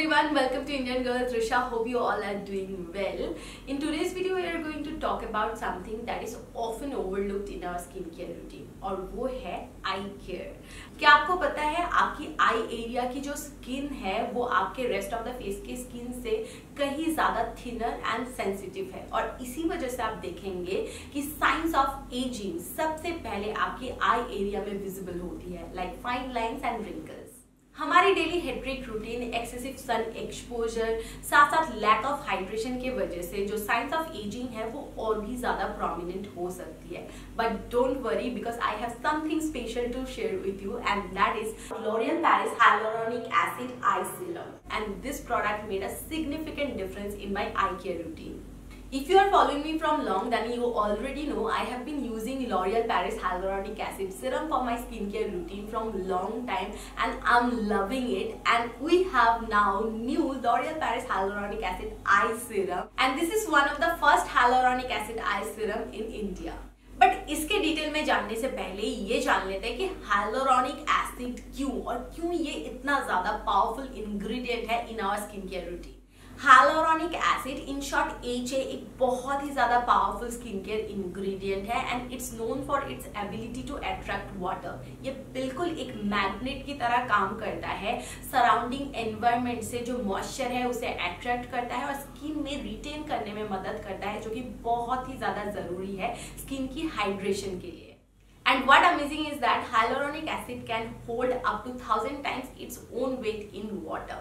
everyone, welcome to Indian Girl Trisha. Hope you all are doing well. In today's video we are going to talk about something that is often overlooked in our skincare routine और वो है आई care. क्या आपको पता है आपकी eye area की जो स्किन है वो आपके रेस्ट ऑफ द फेस की स्किन से कहीं ज्यादा थिनर एंड सेंसिटिव है और इसी वजह से आप देखेंगे कि साइंस ऑफ एजिंग सबसे पहले आपकी आई एरिया में विजिबल होती है, like fine lines and wrinkles. हमारी daily hectic routine, excessive sun exposure, साथ साथ लैक ऑफ हाइड्रेशन के वजह से जो साइंस ऑफ एजिंग है वो और भी ज्यादा प्रोमिनेंट हो सकती है। But don't worry because I have something special to share with you and that is L'Oreal Paris Hyaluronic Acid Eye Serum, and this product made a significant difference in my eye care routine. If you are following me from long, then you already know I have been using L'Oreal Paris Hyaluronic Acid Serum for my skincare routine from long time and I'm loving it. And we have now new L'Oreal Paris Hyaluronic Acid Eye Serum, and this is one of the first hyaluronic acid eye serum in India. But इसके detail में जानने से पहले ये जान लेते हैं कि हाइलुरोनिक एसिड क्यों और क्यों ये इतना ज्यादा पावरफुल इंग्रेडिएंट है in our skin care routine. Hyaluronic acid, in short HA, एक बहुत ही ज्यादा पावरफुल स्किन केयर इंग्रेडिएंट है and it's known for its ability to attract water. ये बिल्कुल एक मैग्नेट की तरह काम करता है, सराउंडिंग एनवायरनमेंट से जो मॉइस्चर है उसे अट्रैक्ट करता है और स्किन में रिटेन करने में मदद करता है, जो कि बहुत ही ज्यादा जरूरी है स्किन की हाइड्रेशन के लिए। And what amazing is that hyaluronic acid can hold up to 1000 times its own weight in water.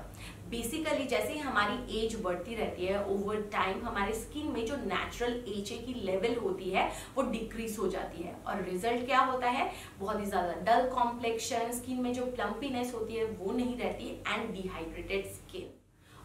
Basically जैसे ही हमारी एज बढ़ती रहती है ओवर टाइम हमारे स्किन में जो नेचुरल HA की लेवल होती है वो डिक्रीज हो जाती है और रिजल्ट क्या होता है, बहुत ही ज्यादा डल कॉम्प्लेक्शन, स्किन में जो प्लम्पीनेस होती है वो नहीं रहती एंड डिहाइड्रेटेड स्किन।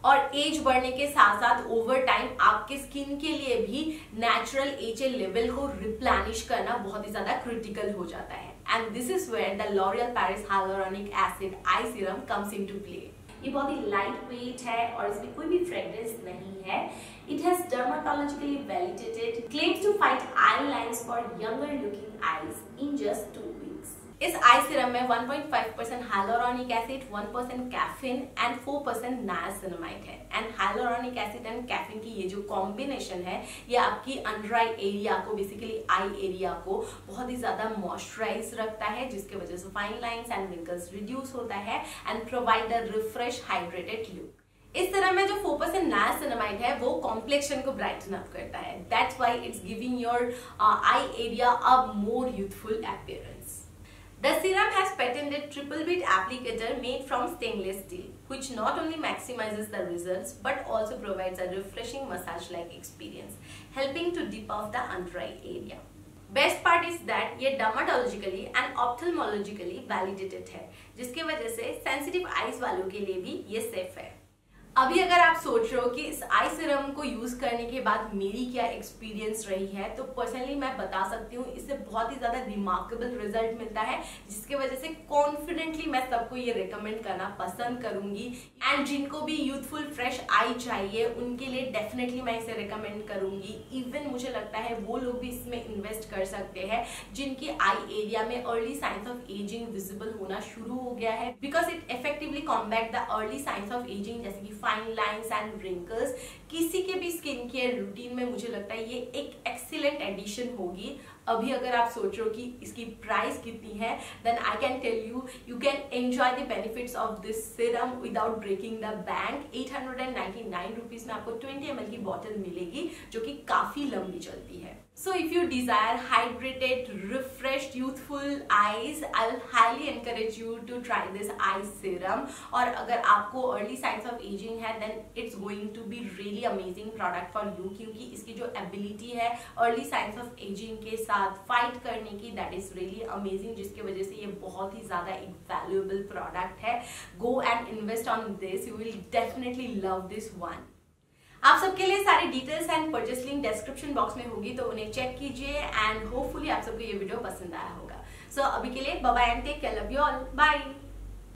और एज बढ़ने के साथ साथ ओवर टाइम आपके स्किन के लिए भी नेचुरल HA लेवल को रिप्लेनिश करना बहुत ही ज्यादा क्रिटिकल हो जाता है and this is where the L'Oreal Paris Hyaluronic Acid Eye Serum comes into play। ये बहुत ही लाइट वेट है और इसमें कोई भी फ्रेग्रेंस नहीं है। It has dermatologically validated, claims to fight eye lines for younger looking eyes in just 2 weeks। इस आई सीरम में 1.5% hyaluronic acid, 1% caffeine and 4% niacinamide है। And hyaluronic acid and caffeine की ये जो कॉम्बिनेशन है ये आपकी अंडर आई एरिया को, बेसिकली आई एरिया को बहुत ही ज्यादा मॉइस्चराइज रखता है, जिसके वजह से fine lines and wrinkles reduce होता है and provide a refresh hydrated look. इस तरह में जो 4% नायासिनामाइड है वो कॉम्प्लेक्शन को ब्राइटन अप करता है। That's why it's giving your eye area a more youthful appearance. The serum has patented triple bead applicator made from stainless steel, which not only maximizes the results but also provides a refreshing massage-like experience, helping to depuff the under eye area. Best part is that ये dermatologically and ophthalmologically validated है, जिसके वजह से sensitive eyes वालों के लिए भी ये safe है। अभी अगर आप सोच रहे हो कि इस आई सीरम को यूज करने के बाद मेरी क्या एक्सपीरियंस रही है, तो पर्सनली मैं बता सकती हूँ इससे बहुत ही ज्यादा रिमार्केबल रिजल्ट मिलता है, जिसके वजह से कॉन्फिडेंटली मैं सबको ये रिकमेंड करना पसंद करूंगी। एंड जिनको भी यूथफुल फ्रेश आई चाहिए उनके लिए डेफिनेटली मैं इसे रिकमेंड करूंगी। इवन मुझे लगता है वो लोग भी इसमें इन्वेस्ट कर सकते हैं जिनकी आई एरिया में early signs of ageing visible होना शुरू हो गया है, because it effectively combat the early signs of ageing, जैसे कि फाइन लाइंस एंड रिंकल्स। किसी के भी स्किन केयर रूटीन में मुझे लगता है ये एक एक्सीलेंट एडिशन होगी। अभी अगर आप सोच रहे हो कि इसकी प्राइस कितनी है, then I can tell you can enjoy the benefits of this serum without breaking the bank. 899 rupees में आपको 20 ml की बॉटल मिलेगी जो कि काफी लंबी चलती है। So if you desire hydrated, refreshed, youthful eyes, I'll highly encourage you to try this eye serum। और अगर आपको early signs of aging है, then it's going to be really amazing product for you, क्योंकि इसकी जो ability है early signs of aging के साथ fight करने की, that is really amazing, जिसके वजह से ये बहुत ही ज्यादा एक valuable product है। Go and invest on this, you will definitely love this one। आप सबके लिए सारी details and purchase link description box में होगी, तो उन्हें चेक कीजिए एंड होपफुली आप सबको ये वीडियो पसंद आया होगा। सो अभी के लिए bye bye and take care, love you all, bye.